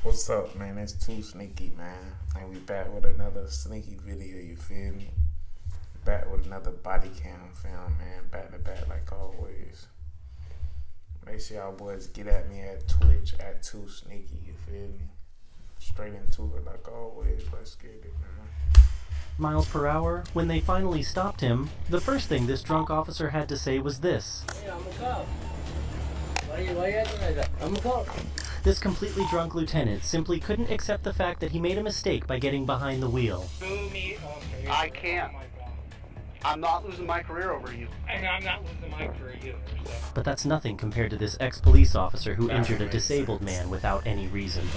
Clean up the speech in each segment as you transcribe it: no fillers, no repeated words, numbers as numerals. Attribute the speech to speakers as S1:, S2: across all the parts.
S1: What's up, man? It's 2Sneaky, man. And we back with another sneaky video, you feel me? Back with another body cam film, man. Back to back like always. Make sure y'all boys get at me at Twitch at 2Sneaky, you feel me? Straight into it like always. Let's get it, man.
S2: Miles per hour. When they finally stopped him, the first thing this drunk officer had to say was this.
S3: Hey, I'm a cop. Why you acting like that? I'm a cop.
S2: This completely drunk lieutenant simply couldn't accept the fact that he made a mistake by getting behind the wheel.
S4: I can't. I'm not losing my career over you.
S3: And I'm not losing my career either, so.
S2: But that's nothing compared to this ex-police officer who injured a disabled man without any reason.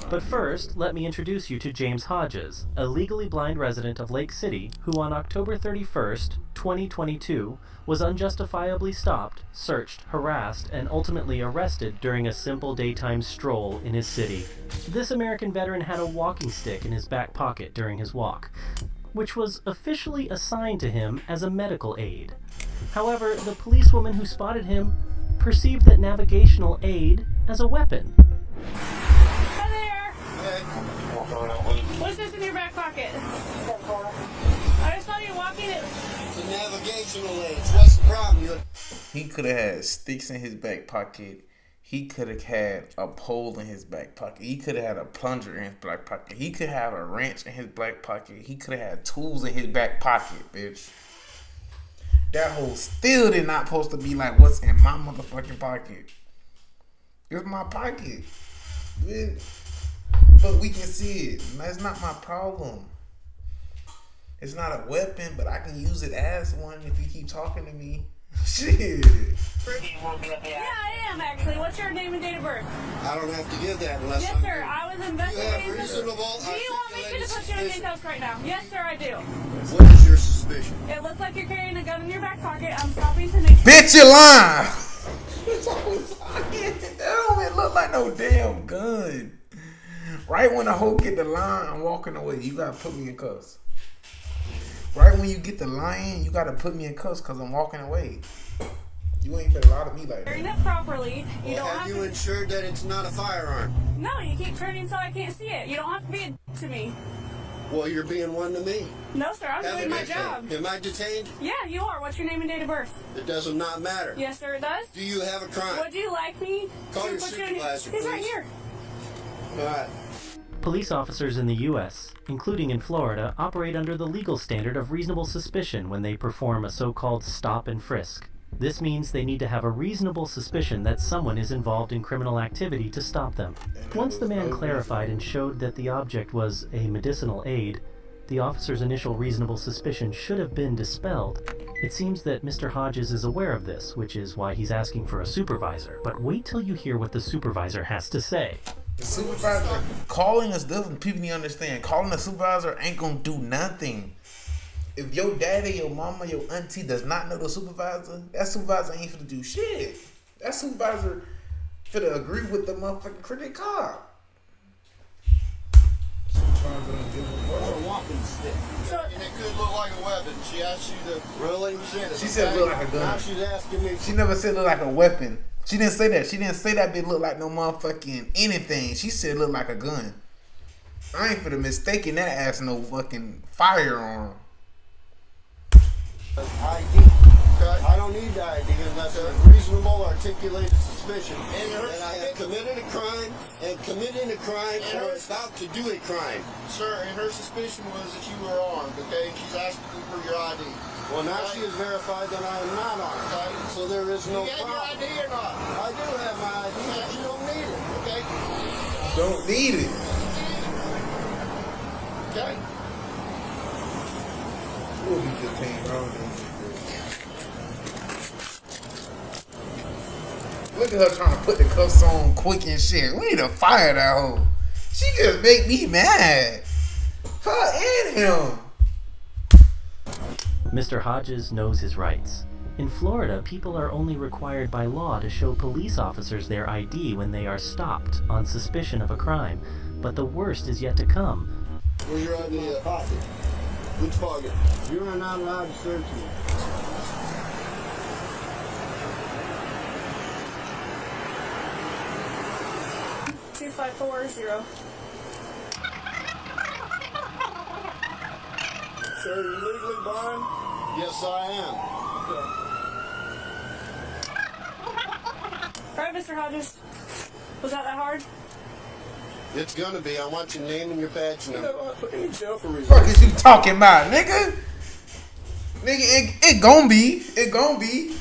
S2: But first, let me introduce you to James Hodges, a legally blind resident of Lake City who on October 31st, 2022, was unjustifiably stopped, searched, harassed, and ultimately arrested during a simple daytime stroll in his city. This American veteran had a walking stick in his back pocket during his walk, which was officially assigned to him as a medical aid. However, the policewoman who spotted him perceived that navigational aid as a weapon.
S5: Hi there! What's this in your back pocket? I just saw you walking it.
S6: It's a navigational aid. What's the problem?
S1: He could have had sticks in his back pocket. He could have had a pole in his back pocket. He could have had a plunger in his back pocket. He could have a wrench in his back pocket. He could have had tools in his back pocket, bitch. That hole still did not supposed to be like what's in my motherfucking pocket. It's my pocket, bitch. But we can see it. That's not my problem. It's not a weapon, but I can use it as one if you keep talking to me. Shit.
S5: Yeah, I am actually. What's your name and date of birth?
S6: I don't have to give that unless
S5: Yes, sir. I was investigating.
S6: have reasonable
S5: Do you want me to put you in handcuffs right now? Yes, sir, I do.
S6: What is your suspicion?
S5: It looks like you're carrying a gun in your back pocket. I'm stopping to make sure.
S1: Bitch, you lying. That don't even look like no damn gun. Right when the hoe get the line, I'm walking away. You gotta put me in cuffs. Right when you get the line, you gotta put me in cuffs because I'm walking away. You ain't finna lie to me like that.
S5: Carrying it properly. You
S6: Well,
S5: don't
S6: have you
S5: to.
S6: ensured that it's not a firearm?
S5: No, you keep turning so I can't see it. You don't have to be a to me.
S6: Well, you're being one to me.
S5: No, sir. I'm doing my job.
S6: Am I detained?
S5: Yeah, you are. What's your name and date of birth?
S6: It does not matter.
S5: Yes, sir, it does.
S6: Do you have a crime?
S5: Would you like me
S6: Call
S5: to
S6: your
S5: put you in?
S6: supervisor,
S5: He's right
S6: please.
S5: here.
S6: All right.
S2: Police officers in the U.S., including in Florida, operate under the legal standard of reasonable suspicion when they perform a so-called stop and frisk. This means they need to have a reasonable suspicion that someone is involved in criminal activity to stop them. Once the man clarified and showed that the object was a medicinal aid, the officer's initial reasonable suspicion should have been dispelled. It seems that Mr. Hodges is aware of this, which is why he's asking for a supervisor. But wait till you hear what the supervisor has to say.
S1: The supervisor calling us different. People need to understand. Calling a supervisor ain't gonna do nothing. If your daddy, your mama, your auntie does not know the supervisor, that supervisor ain't finna do shit. That supervisor finna agree with the motherfucking critic cop. Supervisor don't give a fuck.
S6: A walking stick.
S7: And it could look like a weapon. She asked you to
S6: Really?
S7: present it.
S1: She said it look like a
S6: Now
S1: gun.
S6: she's asking me.
S1: She never said it look like a weapon. She didn't say that. She didn't say that bitch look like no motherfucking anything. She said it look like a gun. I ain't finna mistaken that as no fucking firearm.
S6: ID. I don't need the ID unless a reasonable articulated suspicion.
S7: And
S6: I have committed a crime or about to do a crime.
S7: Sir, and her suspicion was that you were armed, okay? She's asking you for your ID.
S6: Well, now she has verified that I am not armed.
S7: Okay.
S6: So there is no
S7: You got your
S6: problem.
S7: ID or not?
S6: I do have my ID, but you don't need it.
S7: Okay?
S1: Don't need it.
S7: Okay?
S1: We'll be detained. I don't know. Look at her trying to put the cuffs on quick and shit. We need to fire that hoe. She just make me mad. Her and him.
S2: Mr. Hodges knows his rights. In Florida, people are only required by law to show police officers their ID when they are stopped on suspicion of a crime. But the worst is yet to come.
S6: Where's your ID? In the pocket. Which pocket? You are not allowed to search me.
S5: 540.
S6: Sir, are you legally blind? Yes, I
S5: All right, Mr. Hodges. Was that hard?
S6: am. It's gonna be. I want your name and your badge number.
S7: Put me in jail for reasons.
S1: Fuck is you talking about, nigga? Nigga, it gon' be. It gon' be.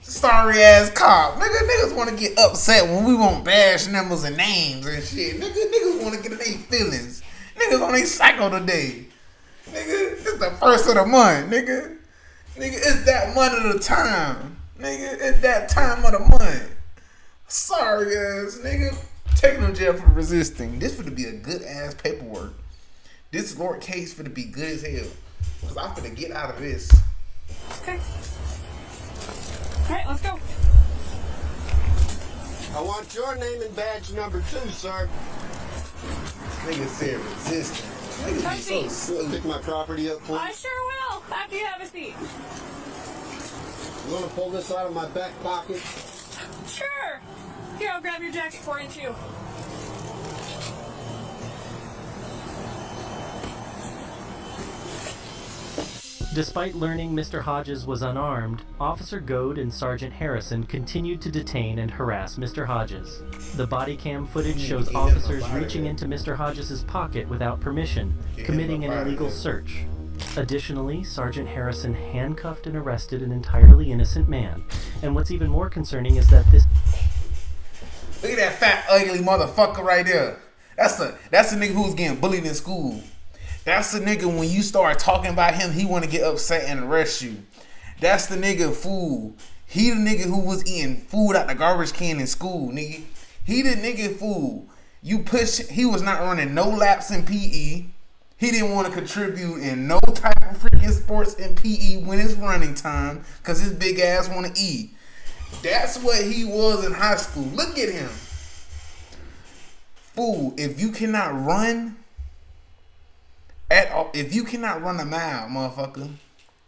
S1: Sorry ass cop. Niggas want to get upset when we want badge numbers and names and shit. Niggas want to get in their feelings. Niggas on their cycle today. Nigga, it's the first of the month, nigga. Nigga, it's that month of the time. Nigga, it's that time of the month. Sorry ass, nigga. Taking them to jail for resisting. This finna be a good ass paperwork. This Lord case finna be good as hell. Cause I'm finna get out of this.
S5: Okay. All right, let's go.
S6: I want your name and badge number too, sir.
S1: Nigga said resisting. Nigga be so silly.
S6: Pick my property up,
S5: I
S6: please.
S5: sure will. After you have a seat.
S6: You want to pull this out of my back pocket?
S5: Sure. Here, I'll grab your jacket for you too.
S2: Despite learning Mr. Hodges was unarmed, Officer Goad and Sergeant Harrison continued to detain and harass Mr. Hodges. The body cam footage shows officers reaching into Mr. Hodges' pocket without permission, committing an illegal search. Additionally, Sergeant Harrison handcuffed and arrested an entirely innocent man. And what's even more concerning is that this...
S1: Look at that fat, ugly motherfucker right there. That's a nigga who was getting bullied in school. That's the nigga when you start talking about him, he want to get upset and arrest you. That's the nigga fool. He the nigga who was eating food out the garbage can in school, nigga. He the nigga fool. He was not running no laps in PE. He didn't want to contribute in no type of freaking sports in PE when it's running time because his big ass want to eat. That's what he was in high school. Look at him. Fool, if you cannot run at all, if you cannot run a mile, motherfucker,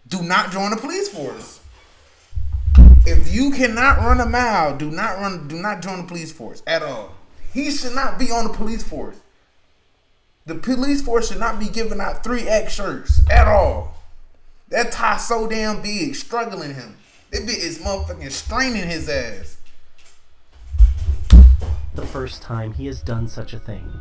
S1: do not join the police force. If you cannot run a mile, do not join the police force at all. He should not be on the police force. The police force should not be giving out 3X shirts at all. That tie so damn big, struggling him. That bit is motherfucking straining his ass.
S2: The first time he has done such a thing.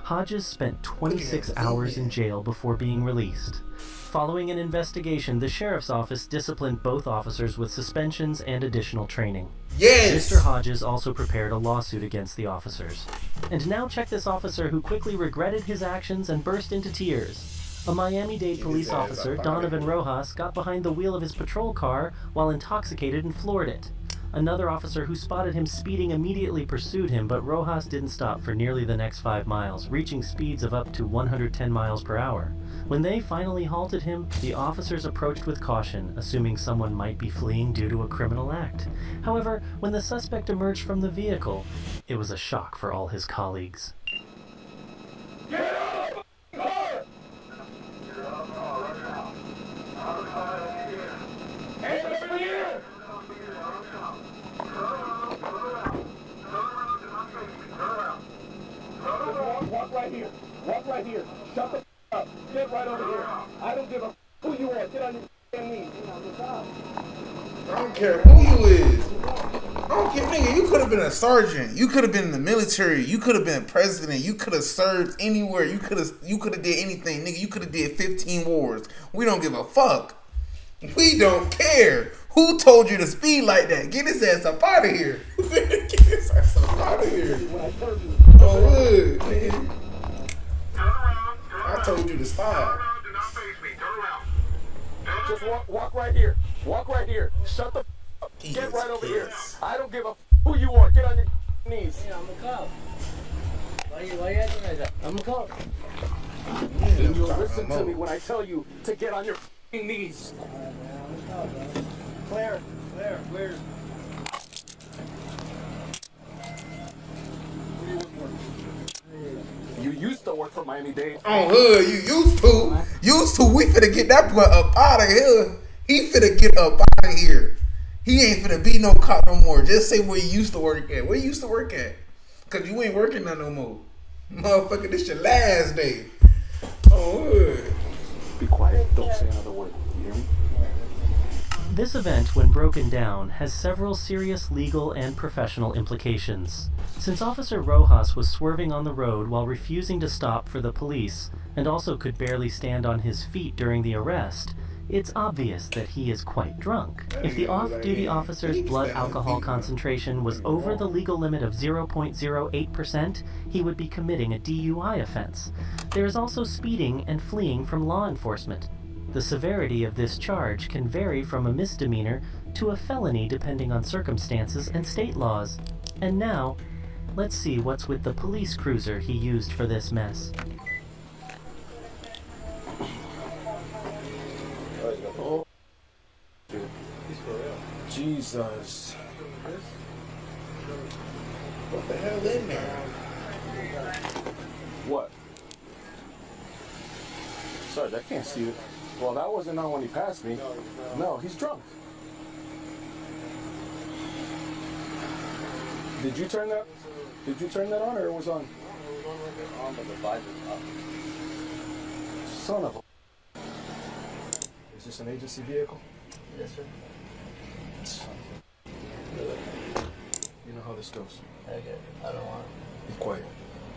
S2: Hodges spent 26 hours in jail before being released. Following an investigation, the sheriff's office disciplined both officers with suspensions and additional training.
S1: Yes!
S2: Mr. Hodges also prepared a lawsuit against the officers. And now check this officer who quickly regretted his actions and burst into tears. A Miami-Dade police officer, Donovan Rojas, got behind the wheel of his patrol car while intoxicated and floored it. Another officer who spotted him speeding immediately pursued him, but Rojas didn't stop for nearly the next 5 miles, reaching speeds of up to 110 miles per hour. When they finally halted him, the officers approached with caution, assuming someone might be fleeing due to a criminal act. However, when the suspect emerged from the vehicle, it was a shock for all his colleagues.
S8: Walk right here. Shut the up. Get right over here. I don't give a who you are. Get on your knees.
S1: I don't care who you is. I don't care, nigga. You could have been a sergeant. You could have been in the military. You could have been president. You could have served anywhere. You could have did anything, nigga. You could have did 15 wars. We don't give a fuck. We don't care. Who told you to speed like that? Get his ass up out of here. Get his ass up out of here. Oh, good, nigga. I told you to stop.
S4: Do not face me. Turn around.
S8: Just walk right here. Walk right here. Shut the up. Get right over here. I don't give a who you are. Get on your knees.
S3: Yeah, I'm a cop. Why you acting like that? I'm a cop.
S8: And you'll listen to me when I tell you to get on your knees.
S3: Clear.
S8: You used to work for Miami-Dade.
S1: On hood, you used to. We finna get that boy up out of here. He finna get up out of here. He ain't finna be no cop no more. Just say where you used to work at. Where you used to work at? Cause you ain't working there no more. Motherfucker, this your last day. Oh, wood.
S8: Be quiet. Don't say another word. You hear me?
S2: This event, when broken down, has several serious legal and professional implications. Since Officer Rojas was swerving on the road while refusing to stop for the police, and also could barely stand on his feet during the arrest, it's obvious that he is quite drunk. If the off-duty officer's blood alcohol concentration was over the legal limit of 0.08%, he would be committing a DUI offense. There is also speeding and fleeing from law enforcement. The severity of this charge can vary from a misdemeanor to a felony depending on circumstances and state laws. And now, let's see what's with the police cruiser he used for this mess.
S8: Oh. Jesus.
S1: What the hell in there?
S8: What? Sarge, I can't see it. Well, that wasn't on when he passed me. No, he's drunk. Did you turn that? Did you turn that on, or it was on?
S3: On, but the visor's up.
S8: Son of a. Is this an agency vehicle?
S3: Yes, sir.
S8: Son of a. You know how this goes.
S3: Okay, I don't want
S8: Be quiet.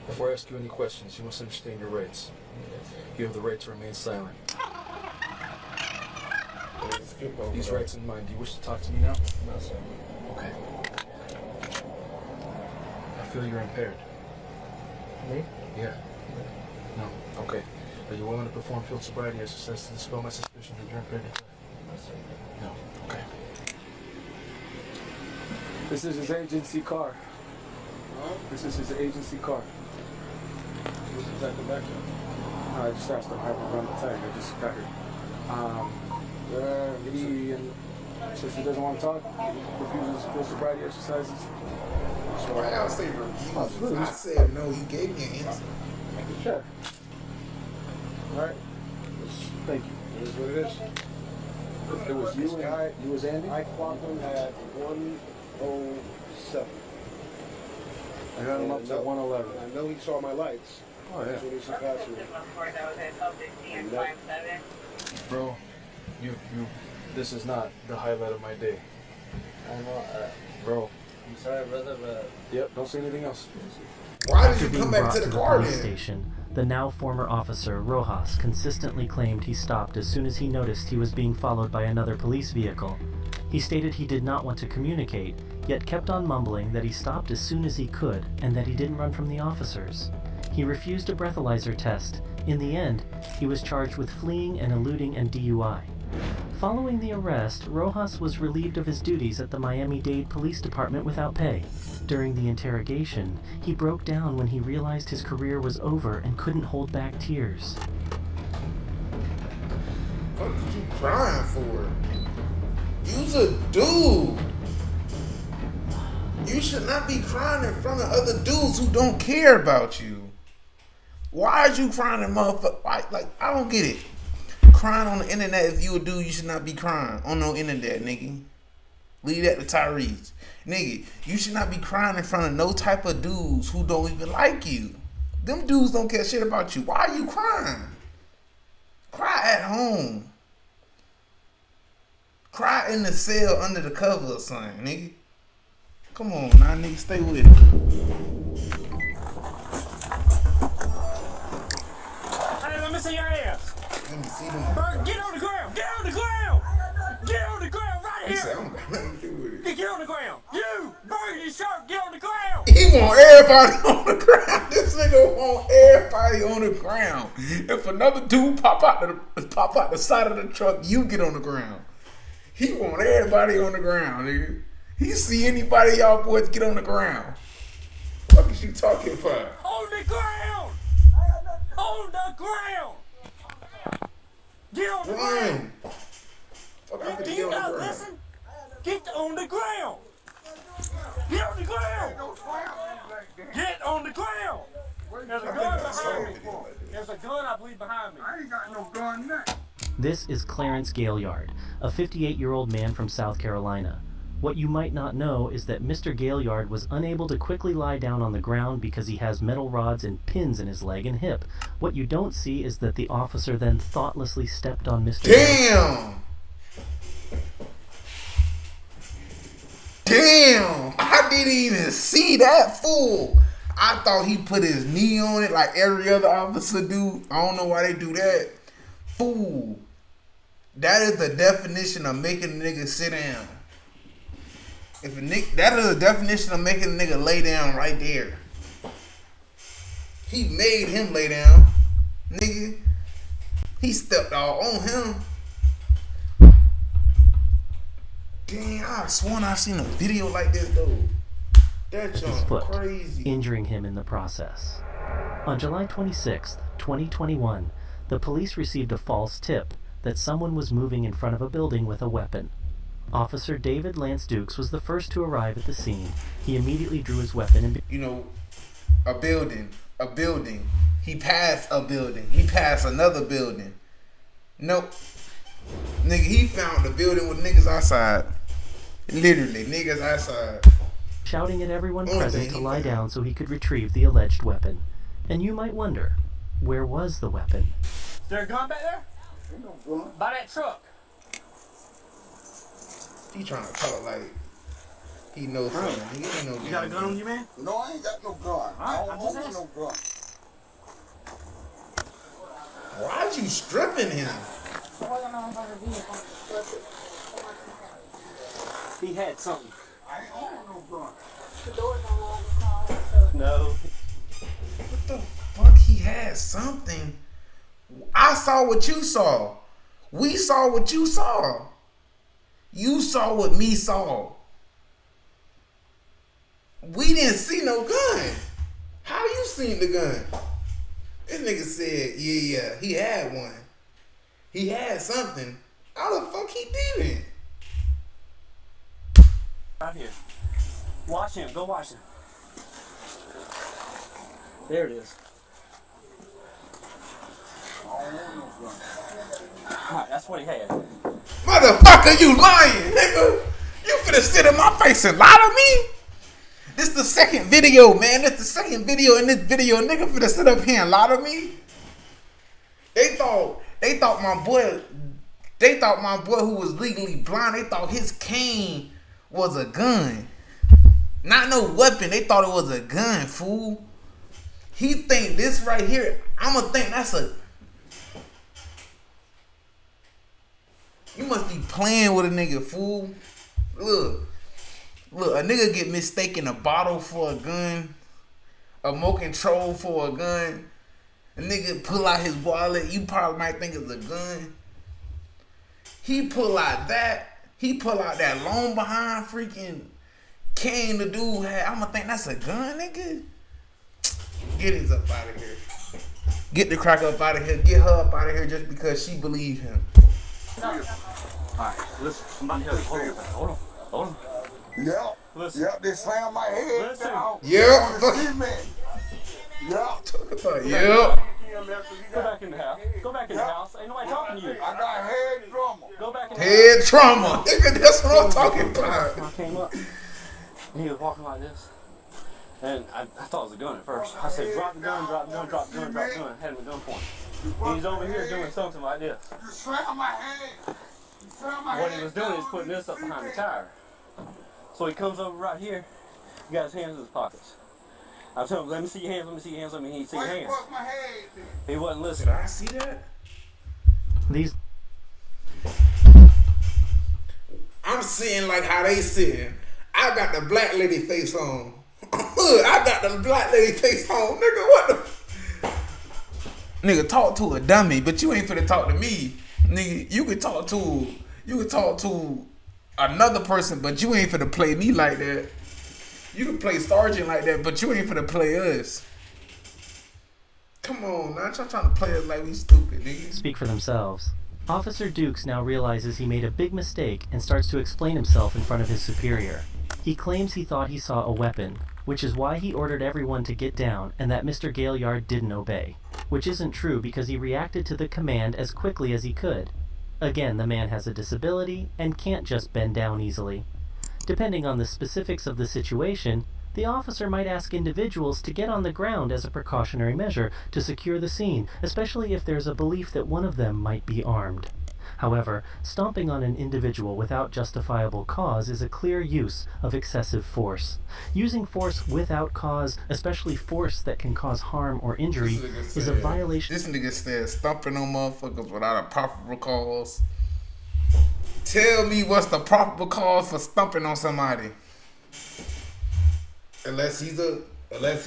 S8: Before I ask you any questions, you must understand your rights. You have the right to remain silent. These rights in mind, do you wish to talk to me now?
S3: No, sir.
S8: Okay. I feel you're impaired.
S3: Me?
S8: Yeah. No. Okay. Are you willing to perform field sobriety exercises to dispel my suspicion that you're impaired?
S3: No, sir.
S8: No. Okay. This is his agency car. This is his agency car.
S3: Who's exactly back here?
S8: I just asked him how to run the tag. I just got here. He, since he doesn't want to talk, refuses field sobriety exercises.
S1: So why y'all say reviews?
S8: Absolutely.
S1: I said no, you gave me an answer.
S8: Sure. All right. Thank you.
S6: It is what it is.
S8: It was you and you was Andy?
S6: I clocked him at 1:07.
S8: I got him up to 111.
S6: I know he saw my lights.
S8: Oh, yeah.
S6: As soon as he passed me.
S8: Bro, this is not the highlight of my day.
S3: I know,
S8: Bro.
S3: I'm sorry, brother, but...
S8: Yep, don't say anything else.
S1: Why
S2: After
S1: did you
S2: being
S1: come back
S2: brought
S1: to
S2: to
S1: the
S2: the
S1: car
S2: police
S1: then?
S2: station, the now former officer Rojas consistently claimed he stopped as soon as he noticed he was being followed by another police vehicle. He stated he did not want to communicate, yet kept on mumbling that he stopped as soon as he could and that he didn't run from the officers. He refused a breathalyzer test. In the end, he was charged with fleeing and eluding and DUI. Following the arrest, Rojas was relieved of his duties at the Miami-Dade Police Department without pay. During the interrogation, he broke down when he realized his career was over and couldn't hold back tears.
S1: What are you crying for? You's a dude. You should not be crying in front of other dudes who don't care about you. Why are you crying in motherfucker? Like, I don't get it. Crying on the internet, if you a dude, you should not be crying on no internet, nigga. Leave that to Tyrese. Nigga, you should not be crying in front of no type of dudes who don't even like you. Them dudes don't care shit about you. Why are you crying? Cry at home. Cry in the cell under the cover or something, nigga. Come on, now, nigga, stay with it.
S8: Hey, let me see your ass.
S1: Let me see them.
S8: Bird, get on the ground. Get on the ground. Get on the ground right
S1: He
S8: here.
S1: said, I don't got nothing to do with it.
S8: Get on the ground. You, Bird, you sharp. Get on the ground.
S1: He want everybody on the ground. This nigga want everybody on the ground. If another dude pop out the side of the truck, you get on the ground. He want everybody on the ground, nigga. He see anybody y'all boys get on the ground. What is you talking about?
S8: On the ground. On the ground. Get on the ground.
S1: Fuck, I
S8: Do
S1: finna
S8: you
S1: get on the
S8: not
S1: ground.
S8: listen? Get on the ground. Get on the ground. Get on the ground. There's a gun behind me. There's a gun, I believe, behind me. I ain't got no gun now.
S2: This is Clarence Gaillard, a 58-year-old man from South Carolina. What you might not know is that Mr. Gaillard was unable to quickly lie down on the ground because he has metal rods and pins in his leg and hip. What you don't see is that the officer then thoughtlessly stepped on Mr.
S1: Damn! Damn! I didn't even see that fool. I thought he put his knee on it like every other officer do. I don't know why they do that. Fool. That is the definition of making a nigga sit down. If a nigga, that is the definition of making a nigga lay down right there. He made him lay down. Nigga. He stepped all on him. Dang, I sworn I seen a video like this though. That
S2: his
S1: junk
S2: foot,
S1: crazy.
S2: injuring him in the process. On July 26, 2021, the police received a false tip that someone was moving in front of a building with a weapon. Officer David Lance Dukes was the first to arrive at the scene. He immediately drew his weapon and...
S1: You know, a building. He passed a building. He passed another building. Nope. Nigga, he found the building with niggas outside. Literally, niggas outside.
S2: Shouting at everyone present to lie down so he could retrieve the alleged weapon. And you might wonder, where was the weapon?
S8: Is there a gun back there? By that truck.
S1: He trying to talk like he knows something. He ain't no
S8: You got a gun on you, man?
S6: No, I ain't got no gun. I
S8: I'm
S6: don't
S8: just
S6: own no gun.
S1: Why'd you stripping him?
S8: He had something.
S6: I ain't own no gun.
S8: No.
S1: What the fuck? He had something. I saw what you saw. We saw what you saw. You saw what me saw. We didn't see no gun. How you seen the gun? This nigga said, yeah, he had one. He had something. How the fuck he didn't?
S8: Right here. Watch him. Go watch him. There it is. Alright, that's what he had.
S1: Motherfucker, you lying, nigga. You finna sit in my face and lie to me? This the second video, man. This the second video. In this video, nigga finna sit up here and lie to me. They thought my boy who was legally blind, they thought his cane was a gun. Not no weapon. They thought it was a gun, fool. He think this right here, I'ma think that's a... You must be playing with a nigga, fool. Look, a nigga get mistaken a bottle for a gun, a remote control for a gun. A nigga pull out his wallet, you probably might think it's a gun. He pull out that long behind freaking cane the dude had. I'ma think that's a gun, nigga. Get his up out of here. Get the crack up out of here. Get her up out of here just because she believed him.
S8: Alright, listen. I'm about to help you. Hold on.
S6: Yep.
S8: Listen.
S6: Yep, they slammed my head
S8: Listen.
S6: down.
S1: Yep.
S6: On the cement. Yep.
S1: Talk about yep.
S8: Go back in the house. Go back in the house. Ain't nobody talking to you.
S6: I got head trauma.
S8: Go back in the
S1: Head trauma. Nigga, that's what I'm talking about.
S8: I came up, and he was walking like this. And I thought it was a gun at first. I said, drop the gun, drop the gun, drop the gun, drop the gun. Had him at gunpoint. He's over here doing something like this.
S6: You slammed my head. You slammed my
S8: What
S6: head
S8: he was doing
S6: down
S8: is putting
S6: on
S8: this up behind the
S6: cement.
S8: tire. So he comes over right here. He got his hands in his pockets. I told him, let me see your hands, let me see your hands, let me see your
S6: Why you
S8: hands.
S6: bust my head then?
S8: He wasn't
S1: Did
S8: listening.
S1: I see that?
S2: These
S1: I'm seeing like how they sitting. I got the black lady face on. I got the black lady face on. Nigga, what the... Nigga, talk to a dummy, but you ain't finna talk to me. Nigga, you could talk to another person, but you ain't finna play me like that. You can play Sergeant like that, but you ain't finna play us. Come on, now. I'm trying to play us like we stupid, nigga.
S2: speak for themselves. Officer Dukes now realizes he made a big mistake and starts to explain himself in front of his superior. He claims he thought he saw a weapon, which is why he ordered everyone to get down and that Mr. Gaillard didn't obey, which isn't true because he reacted to the command as quickly as he could. Again, the man has a disability and can't just bend down easily. Depending on the specifics of the situation, the officer might ask individuals to get on the ground as a precautionary measure to secure the scene, especially if there's a belief that one of them might be armed. However, stomping on an individual without justifiable cause is a clear use of excessive force. Using force without cause, especially force that can cause harm or injury, is a violation.
S1: This nigga said stomping on motherfuckers without a proper cause. Tell me what's the proper cause for stomping on somebody. Unless he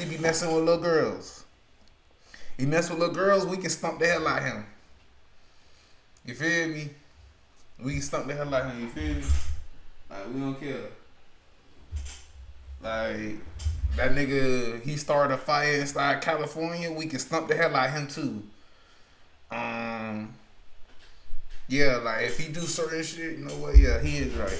S1: be messing with little girls. He mess with little girls, we can stomp the hell out of him. You feel me? We can stomp the hell out of him, you feel me? Like, we don't care. Like, that nigga, he started a fire inside California, we can stomp the hell out of him too. Yeah, like, if he do certain shit, you know what, yeah, he is right.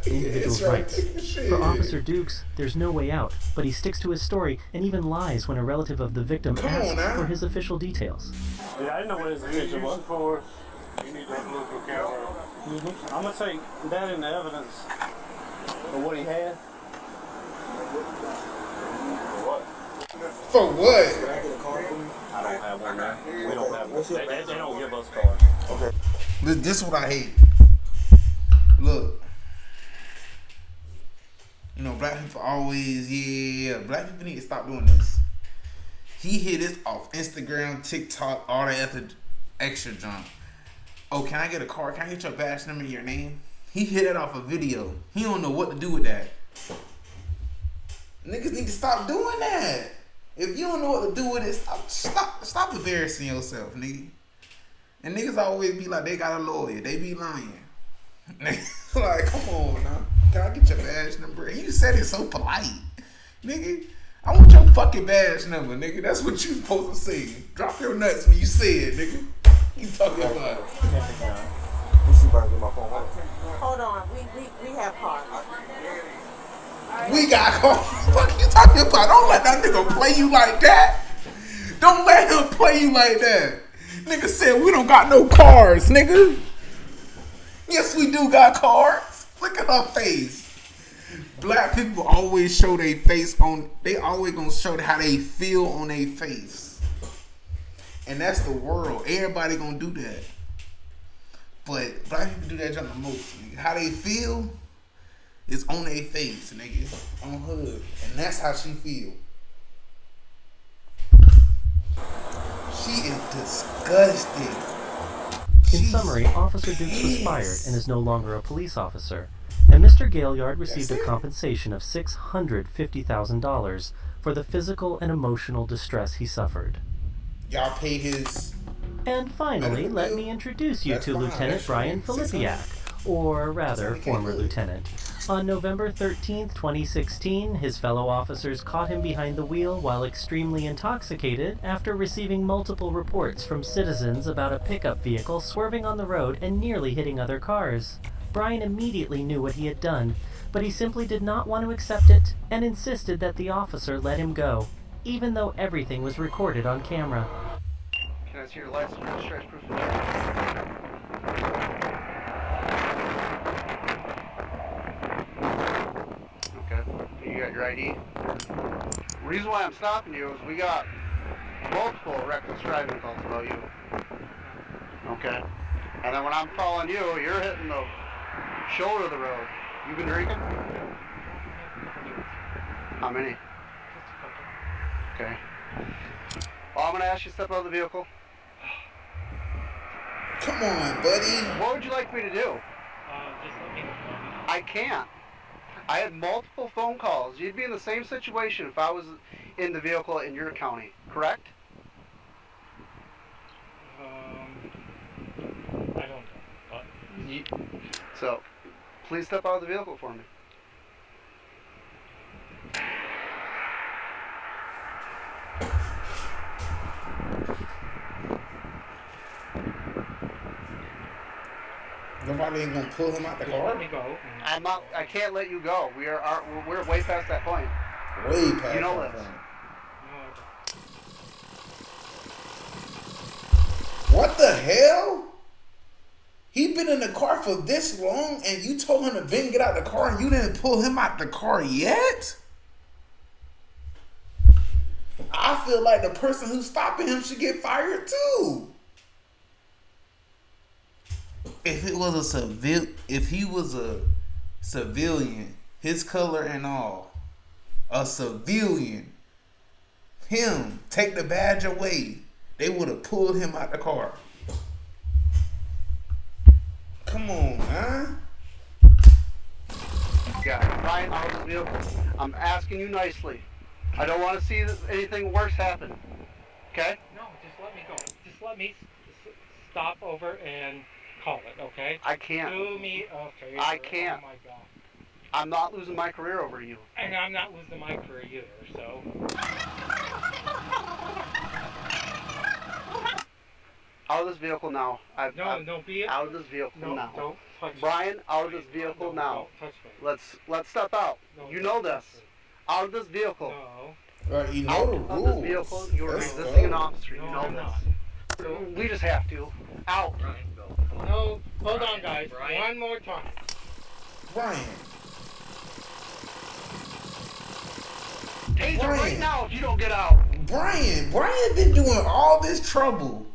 S2: Individuals' rights. For Officer Dukes, there's no way out, but he sticks to his story and even lies when a relative of the victim asks for his official details.
S8: Yeah, I didn't know what his picture was for. You need to look for camera. I'm gonna take that in the evidence of what he had.
S1: For what?
S8: I don't have one now. We don't have one. They don't give us cars.
S1: Okay. This is what I hate. Look. You know, black people always, black people need to stop doing this. He hit this off Instagram, TikTok, all that other extra junk. Oh, can I get a card? Can I get your badge number and your name? He hit it off a video. He don't know what to do with that. Niggas need to stop doing that. If you don't know what to do with it, stop embarrassing yourself, nigga. And niggas always be like, they got a lawyer. They be lying. Niggas like, come on now. Can I get your badge number? And you said it so polite. Nigga, I want your fucking badge number, nigga. That's what you supposed to say. Drop your nuts when you say it, nigga. You talking about it.
S5: Hold on, we have cars.
S1: We got cars. What you talking about? Don't let that nigga play you like that. Don't let him play you like that. Nigga said we don't got no cars, nigga. Yes, we do got cars. Look at her face. Black people always show their face on. They always gonna show how they feel on their face, and that's the world. Everybody gonna do that, but black people do that jump the most. Nigga. How they feel is on their face, nigga, on her, and that's how she feel. She is disgusting.
S2: In summary, Officer Dukes was fired and is no longer a police officer, and Mr. Gaillard received a compensation of $650,000 for the physical and emotional distress he suffered.
S1: Y'all pay his...
S2: And finally, let me introduce you to Lieutenant Brian Filipiak, or rather, former lieutenant. On November 13th, 2016, his fellow officers caught him behind the wheel while extremely intoxicated after receiving multiple reports from citizens about a pickup vehicle swerving on the road and nearly hitting other cars. Brian immediately knew what he had done, but he simply did not want to accept it and insisted that the officer let him go, even though everything was recorded on camera.
S4: Can I see your license and registration proof? Okay. You got your ID? The reason why I'm stopping you is we got multiple reckless driving calls about you. Okay. And then when I'm calling you, you're hitting the shoulder of the road. You been drinking? How many? Okay. Well, I'm going to ask you to step out of the vehicle.
S1: Come on, buddy.
S4: What would you like me to do? I can't. I had multiple phone calls. You'd be in the same situation if I was in the vehicle in your county, correct?
S3: I don't know.
S4: So, please step out of the vehicle for me.
S1: Nobody ain't gonna pull him out the car.
S3: Let me go.
S4: I can't let you go. We're way past that point.
S1: Way past.
S4: You know
S1: that
S4: this.
S1: point.
S3: No.
S1: What the hell? He been in the car for this long, and you told him to Ben get out the car, and you didn't pull him out the car yet? I feel like the person who's stopping him should get fired too. If he was a civilian, his color and all, a civilian, him, take the badge away, they would have pulled him out the car. Come on, man.
S4: Yeah, Brian, out of this vehicle. I'm asking you nicely. I don't want to see anything worse happen. Okay?
S9: No, just let me go. Just let me stop over and call it, okay?
S4: I can't.
S9: Do me a favor.
S4: I can't.
S9: Oh my God.
S4: I'm not losing my career over you.
S9: And I'm not losing my career either, so.
S4: Out of this vehicle now.
S9: No, be it.
S4: Out of this vehicle
S9: No,
S4: now.
S9: don't touch
S4: Brian,
S9: me.
S4: out of this vehicle
S9: No,
S4: now.
S9: don't touch me.
S4: Let's step out.
S9: No,
S4: You
S9: don't
S4: know
S9: touch
S4: this.
S9: me.
S4: Out of this vehicle.
S9: No.
S1: Right, you know
S4: Out
S1: the
S4: of
S1: rules.
S4: this vehicle, you're
S1: Let's
S4: resisting
S1: go.
S4: an officer.
S9: No,
S4: You know
S9: I'm
S4: this.
S9: not. So,
S4: We just have to. Out.
S9: no, hold on, guys. One more time.
S1: Brian.
S4: Taser
S1: Brian.
S4: right now if you don't get out.
S1: Brian been doing all this trouble.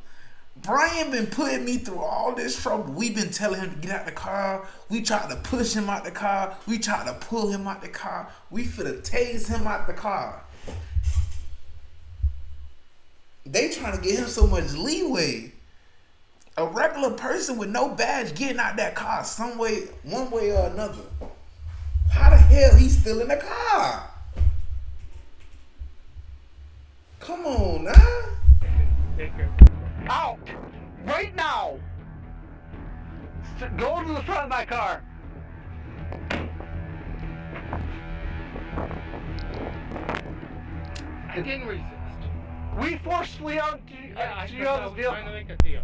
S1: Brian been putting me through all this trouble. We been telling him to get out the car. We tried to push him out the car. We tried to pull him out the car. We finna tase him out the car. They trying to get him so much leeway. A regular person with no badge getting out that car some way, one way or another. How the hell he's still in the car? Come on now.
S9: Take care.
S4: Out. Right now. Go to the front of my car.
S9: I didn't resist.
S4: We forcibly out to
S9: Yeah,
S4: you
S9: I
S4: out
S9: was
S4: of this vehicle.
S9: trying to make a deal.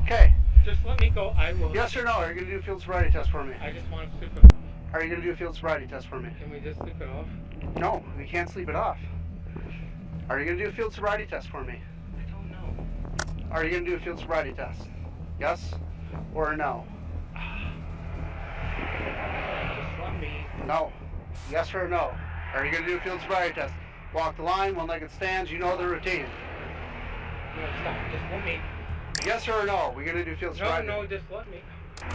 S4: Okay.
S9: Just let me go. I will.
S4: Yes or no? Are you gonna do a field sobriety test for me?
S9: I just want to sleep it off.
S4: Are you gonna do a field sobriety test for me?
S9: Can we just sleep it off?
S4: No, we can't sleep it off. Are you gonna do a field sobriety test for me?
S9: I don't know.
S4: Are you gonna do a field sobriety test? Yes or no?
S9: Just let me.
S4: No. Yes or no? Are you gonna do a field sobriety test? Walk the line, one-legged stands. You know the routine.
S9: No, stop. Just let me.
S4: Yes or no? We're gonna do field sobriety.
S9: No, just let me.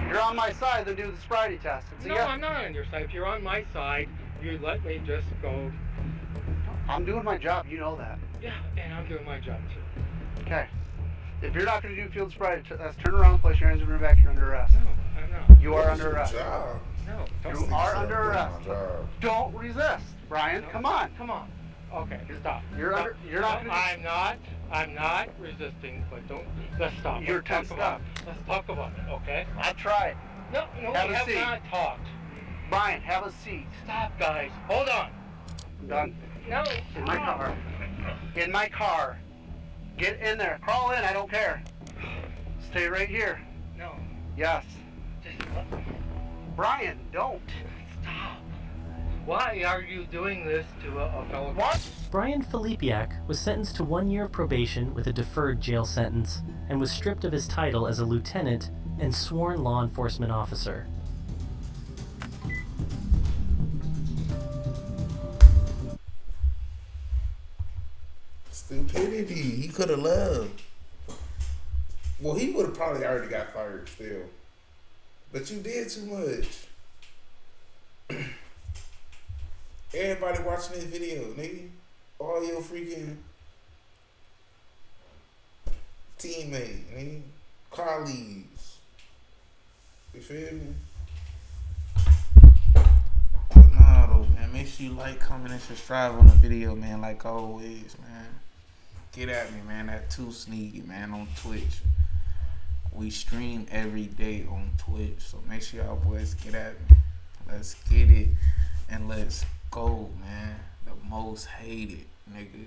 S4: You're on my side, then do the sobriety test. It's a
S9: No,
S4: yes.
S9: I'm not on your side. If you're on my side, you let me just go.
S4: I'm doing my job. You know that.
S9: Yeah, and I'm doing my job too.
S4: Okay. If you're not gonna do field sobriety test, turn around, place your hands in your back. You're under arrest.
S9: No, I'm not.
S4: You are under arrest.
S1: Job.
S9: No, don't.
S4: You are under arrest.
S1: Job.
S4: Don't resist, Brian.
S9: No.
S4: Come on.
S9: Come on. Okay, stop.
S4: You're
S9: Stop.
S4: under. You're not
S9: No,
S4: gonna.
S9: I'm not resisting, but don't. Let's stop.
S4: You're
S9: Let's talk
S4: tensed
S9: about
S4: up.
S9: it. Let's talk about it, okay?
S4: I tried.
S9: No,
S4: Have
S9: we
S4: a
S9: have
S4: seat.
S9: not talked.
S4: Brian, have a seat.
S9: Stop, guys. Hold on.
S4: I'm done.
S9: No.
S4: In my car. In my car. Get in there. Crawl in. I don't care. Stay right here.
S9: No.
S4: Yes.
S9: Just let me.
S4: Brian, don't.
S9: Stop. Why are you doing this to a fellow?
S4: What?
S2: Brian Filipiak was sentenced to 1 year of probation with a deferred jail sentence and was stripped of his title as a lieutenant and sworn law enforcement officer.
S1: Stupidity. He could have loved. Well, he would have probably already got fired still. But you did too much. Everybody watching this video, nigga. All your freaking teammates, nigga. Colleagues. You feel me? But nah, though, man. Make sure you like, comment, and subscribe on the video, man. Like always, man. Get at me, man. That 2Sneaky, man, on Twitch. We stream every day on Twitch, so make sure y'all boys get at me. Let's get it and let's go, man. The most hated, nigga.